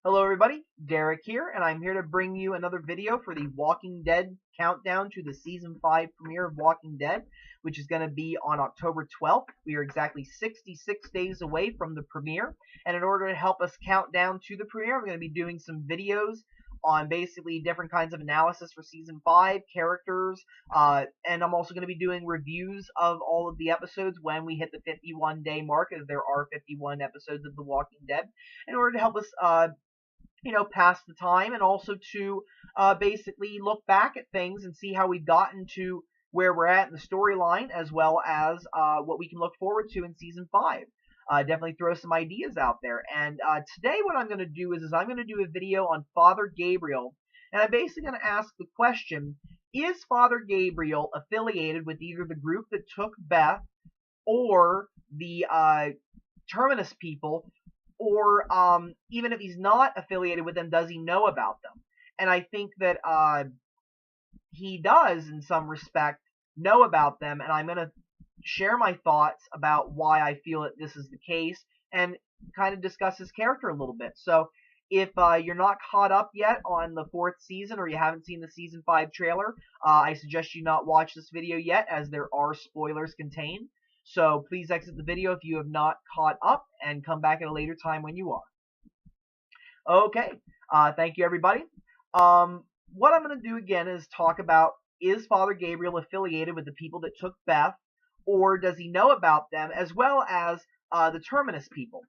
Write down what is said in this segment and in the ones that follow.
Hello everybody, Derek here, and I'm here to bring you another video for the Walking Dead countdown to the Season 5 premiere of Walking Dead, which is going to be on October 12th. We are exactly 66 days away from the premiere, and in order to help us count down to the premiere, I'm going to be doing some videos on basically different kinds of analysis for Season 5, characters, and I'm also going to be doing reviews of all of the episodes when we hit the 51-day mark, as there are 51 episodes of The Walking Dead, in order to help us pass the time, and also to basically look back at things and see how we've gotten to where we're at in the storyline, as well as what we can look forward to in season 5. Definitely throw some ideas out there. And today what I'm going to do is I'm going to do a video on Father Gabriel, and I'm basically going to ask the question, is Father Gabriel affiliated with either the group that took Beth or the Terminus people, or even if he's not affiliated with them, does he know about them? And I think that he does, in some respect, know about them, and I'm going to share my thoughts about why I feel that this is the case, and kind of discuss his character a little bit. So if you're not caught up yet on the 4th season, or you haven't seen the Season 5 trailer, I suggest you not watch this video yet, as there are spoilers contained. So please exit the video if you have not caught up, and come back at a later time when you are. Okay, thank you everybody. What I'm going to do again is talk about, is Father Gabriel affiliated with the people that took Beth, or does he know about them, as well as the Terminus people?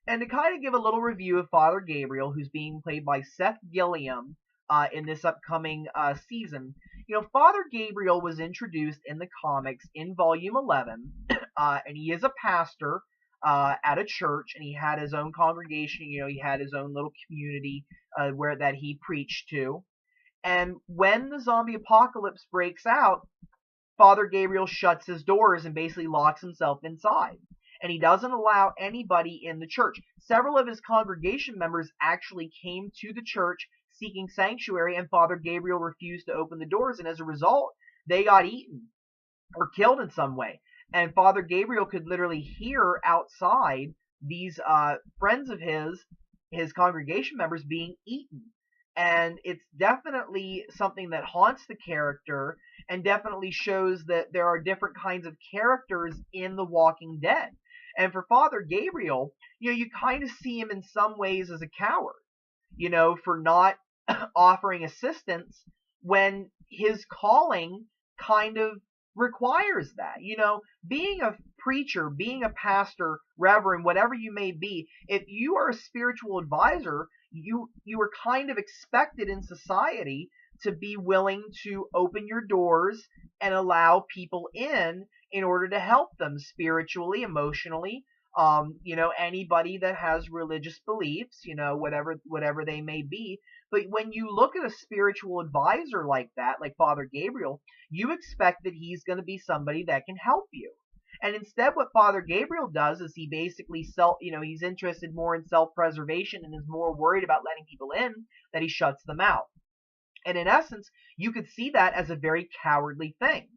And to kind of give a little review of Father Gabriel, who's being played by Seth Gilliam in this upcoming season. Father Gabriel was introduced in the comics in Volume 11, and he is a pastor at a church, and he had his own congregation. He had his own little community that he preached to. And when the zombie apocalypse breaks out, Father Gabriel shuts his doors and basically locks himself inside. And he doesn't allow anybody in the church. Several of his congregation members actually came to the church seeking sanctuary, and Father Gabriel refused to open the doors, and as a result, they got eaten or killed in some way. And Father Gabriel could literally hear outside these friends of his congregation members, being eaten. And it's definitely something that haunts the character, and definitely shows that there are different kinds of characters in The Walking Dead. And for Father Gabriel, you kind of see him in some ways as a coward, for not offering assistance when his calling kind of requires that. Being a preacher, being a pastor, reverend, whatever you may be, if you are a spiritual advisor, you are kind of expected in society to be willing to open your doors and allow people in order to help them spiritually, emotionally. Anybody that has religious beliefs, whatever they may be. But when you look at a spiritual advisor like that, like Father Gabriel, you expect that he's going to be somebody that can help you. And instead, what Father Gabriel does is he basically he's interested more in self-preservation, and is more worried about letting people in, that he shuts them out. And in essence, you could see that as a very cowardly thing.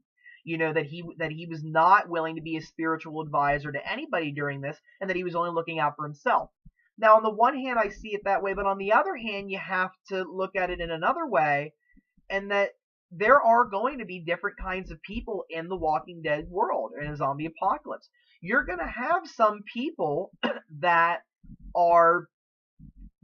That he was not willing to be a spiritual advisor to anybody during this, and that he was only looking out for himself. Now, on the one hand, I see it that way, but on the other hand, you have to look at it in another way, and that there are going to be different kinds of people in the Walking Dead world, in a zombie apocalypse. You're going to have some people that are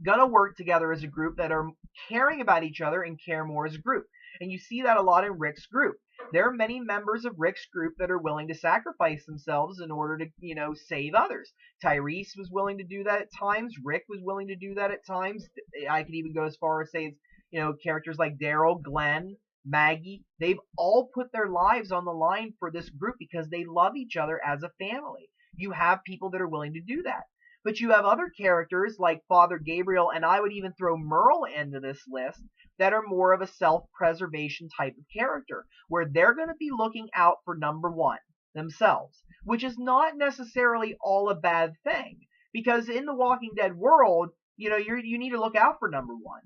going to work together as a group, that are caring about each other and care more as a group. And you see that a lot in Rick's group. There are many members of Rick's group that are willing to sacrifice themselves in order to, save others. Tyrese was willing to do that at times. Rick was willing to do that at times. I could even go as far as say, characters like Daryl, Glenn, Maggie. They've all put their lives on the line for this group because they love each other as a family. You have people that are willing to do that. But you have other characters like Father Gabriel, and I would even throw Merle into this list, that are more of a self-preservation type of character, where they're going to be looking out for number one, themselves, which is not necessarily all a bad thing, because in the Walking Dead world, you need to look out for number one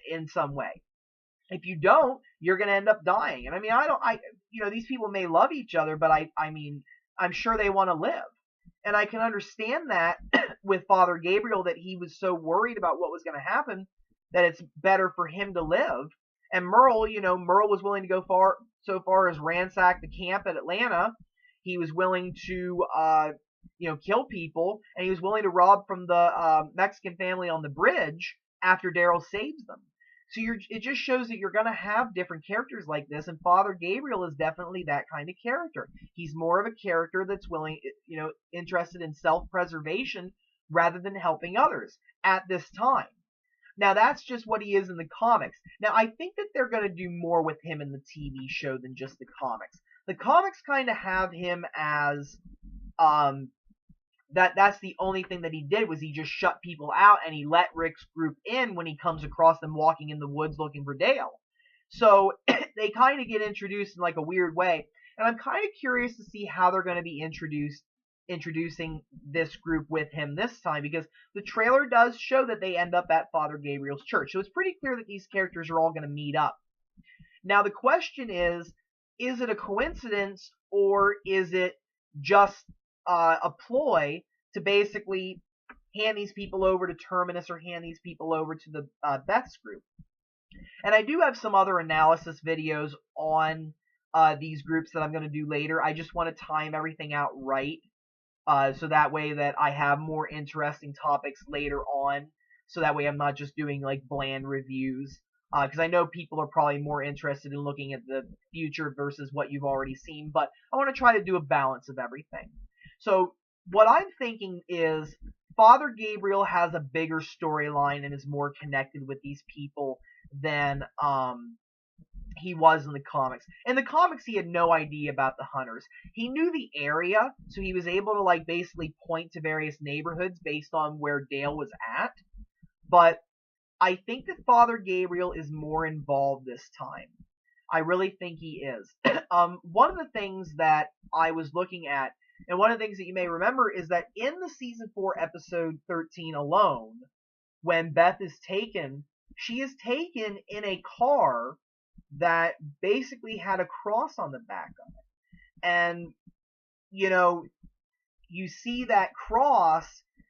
in some way. If you don't, you're going to end up dying. And these people may love each other, but I'm sure they want to live. And I can understand that with Father Gabriel, that he was so worried about what was going to happen that it's better for him to live. And Merle, Merle was willing to go so far as ransack the camp at Atlanta. He was willing to, kill people, and he was willing to rob from the Mexican family on the bridge after Daryl saves them. So it just shows that you're going to have different characters like this, and Father Gabriel is definitely that kind of character. He's more of a character that's willing, interested in self-preservation rather than helping others at this time. Now, that's just what he is in the comics. Now, I think that they're going to do more with him in the TV show than just the comics. The comics kind of have him as that's the only thing that he did, was he just shut people out, and he let Rick's group in when he comes across them walking in the woods looking for Dale. So they kind of get introduced in like a weird way, and I'm kind of curious to see how they're going to be introducing this group with him this time, because the trailer does show that they end up at Father Gabriel's church. So it's pretty clear that these characters are all going to meet up. Now the question is it a coincidence, or is it just a ploy to basically hand these people over to Terminus, or hand these people over to the Beth's group? And I do have some other analysis videos on these groups that I'm going to do later. I just want to time everything out right, so that way that I have more interesting topics later on, so that way I'm not just doing like bland reviews, because I know people are probably more interested in looking at the future versus what you've already seen, but I want to try to do a balance of everything. So what I'm thinking is Father Gabriel has a bigger storyline and is more connected with these people than he was in the comics. In the comics, he had no idea about the hunters. He knew the area, so he was able to like basically point to various neighborhoods based on where Dale was at. But I think that Father Gabriel is more involved this time. I really think he is. One of the things that I was looking at, and one of the things that you may remember, is that in the season 4 episode 13 alone, when Beth is taken, she is taken in a car that basically had a cross on the back of it. And, you see that cross,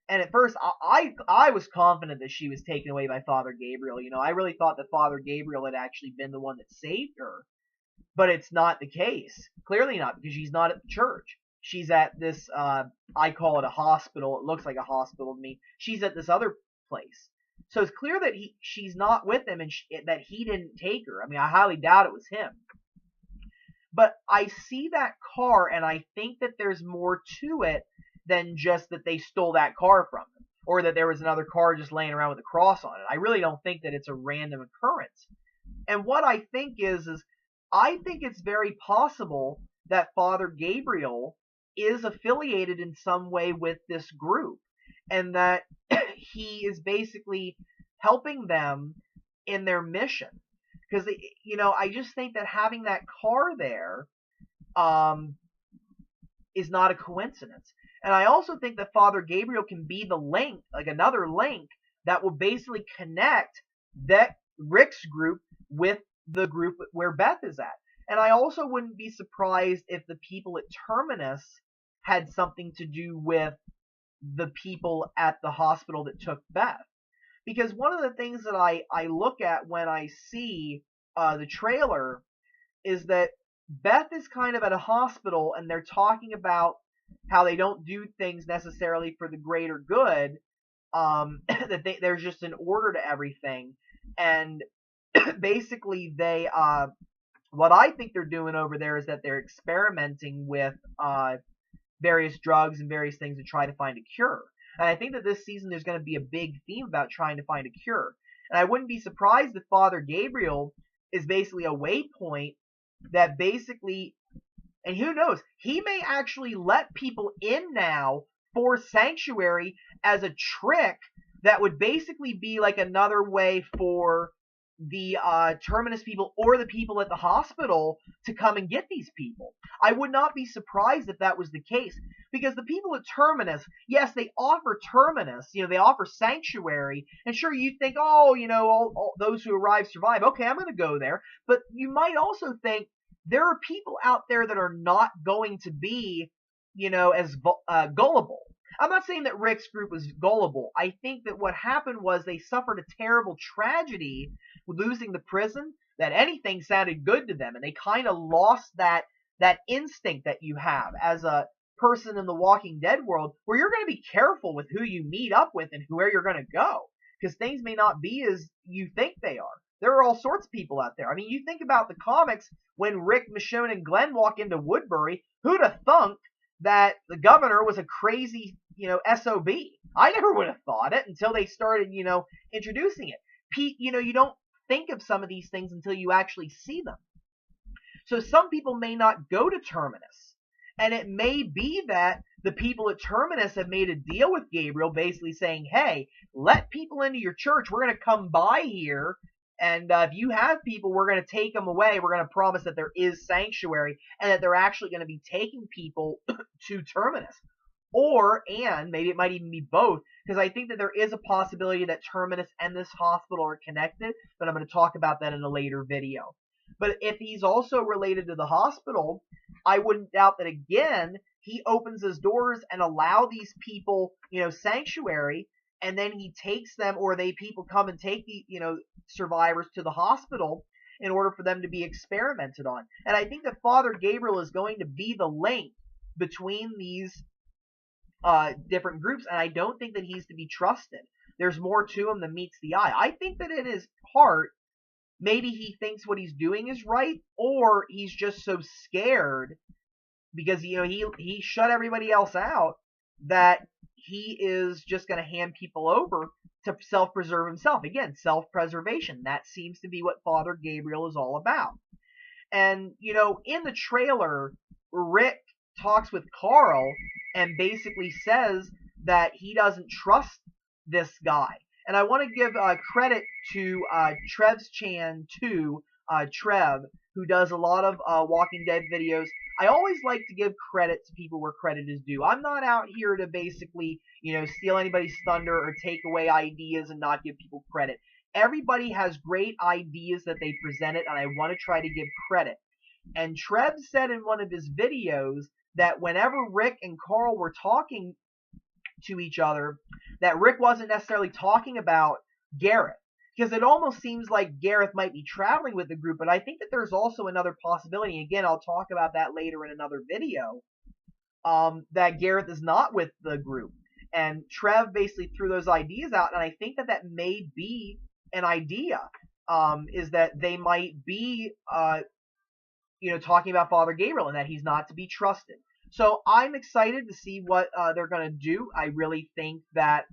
and at first I was confident that she was taken away by Father Gabriel. I really thought that Father Gabriel had actually been the one that saved her. But it's not the case. Clearly not, because she's not at the church. She's at this, I call it a hospital. It looks like a hospital to me. She's at this other place. So it's clear that she's not with him, and that he didn't take her. I mean, I highly doubt it was him. But I see that car, and I think that there's more to it than just that they stole that car from him, or that there was another car just laying around with a cross on it. I really don't think that it's a random occurrence. And what I think is I think it's very possible that Father Gabriel is affiliated in some way with this group, and that he is basically helping them in their mission. Because, I just think that having that car there is not a coincidence. And I also think that Father Gabriel can be the link, like another link, that will basically connect that Rick's group with the group where Beth is at. And I also wouldn't be surprised if the people at Terminus had something to do with the people at the hospital that took Beth. Because one of the things that I look at when I see the trailer is that Beth is kind of at a hospital, and they're talking about how they don't do things necessarily for the greater good, that there's just an order to everything. And basically they, what I think they're doing over there is that they're experimenting with various drugs and various things to try to find a cure. And I think that this season there's going to be a big theme about trying to find a cure. And I wouldn't be surprised if Father Gabriel is basically a waypoint that basically, and who knows, he may actually let people in now for Sanctuary as a trick that would basically be like another way for the Terminus people or the people at the hospital to come and get these people. I would not be surprised if that was the case, because the people at Terminus, yes, they offer Terminus, they offer Sanctuary, and sure, you think, oh, all those who arrive survive. Okay, I'm going to go there. But you might also think there are people out there that are not going to be, as gullible. I'm not saying that Rick's group was gullible. I think that what happened was they suffered a terrible tragedy with losing the prison, that anything sounded good to them, and they kind of lost that instinct that you have as a person in the Walking Dead world, where you're going to be careful with who you meet up with and where you're going to go, because things may not be as you think they are. There are all sorts of people out there. I mean, you think about the comics when Rick, Michonne, and Glenn walk into Woodbury. Who'd have thunk that the governor was a crazy, SOB? I never would have thought it until they started, introducing it. Pete, you don't think of some of these things until you actually see them. So some people may not go to Terminus. And it may be that the people at Terminus have made a deal with Gabriel, basically saying, hey, let people into your church. We're going to come by here. And if you have people, we're going to take them away. We're going to promise that there is sanctuary and that they're actually going to be taking people to Terminus. And maybe it might even be both, because I think that there is a possibility that Terminus and this hospital are connected, but I'm going to talk about that in a later video. But if he's also related to the hospital, I wouldn't doubt that, again, he opens his doors and allow these people, sanctuary, and then he takes them, or people come and take the, survivors to the hospital in order for them to be experimented on. And I think that Father Gabriel is going to be the link between these different groups, and I don't think that he's to be trusted. There's more to him than meets the eye. I think that in his heart, maybe he thinks what he's doing is right, or he's just so scared because he shut everybody else out that he is just going to hand people over to self-preserve himself. Again, self-preservation. That seems to be what Father Gabriel is all about. And, in the trailer, Rick talks with Carl and basically says that he doesn't trust this guy. And I want to give credit to Trev's Chan too, Trev, who does a lot of Walking Dead videos. I always like to give credit to people where credit is due. I'm not out here to basically, steal anybody's thunder or take away ideas and not give people credit. Everybody has great ideas that they presented, and I want to try to give credit. And Trev said in one of his videos that whenever Rick and Carl were talking to each other, that Rick wasn't necessarily talking about Gareth, because it almost seems like Gareth might be traveling with the group, but I think that there's also another possibility. Again, I'll talk about that later in another video, that Gareth is not with the group. And Trev basically threw those ideas out, and I think that that may be an idea, is that they might be, talking about Father Gabriel and that he's not to be trusted. So I'm excited to see what they're going to do. I really think that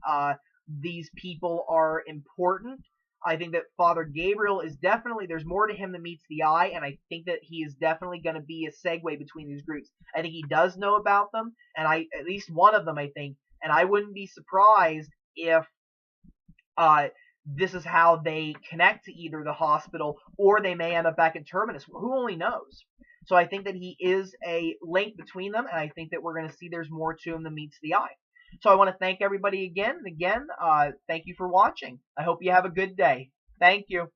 these people are important. I think that Father Gabriel is definitely, there's more to him than meets the eye, and I think that he is definitely going to be a segue between these groups. I think he does know about them, and at least one of them, I think, and I wouldn't be surprised if this is how they connect to either the hospital or they may end up back at Terminus. Who only knows? So I think that he is a link between them, and I think that we're going to see there's more to him than meets the eye. So I want to thank everybody again, and again, thank you for watching. I hope you have a good day. Thank you.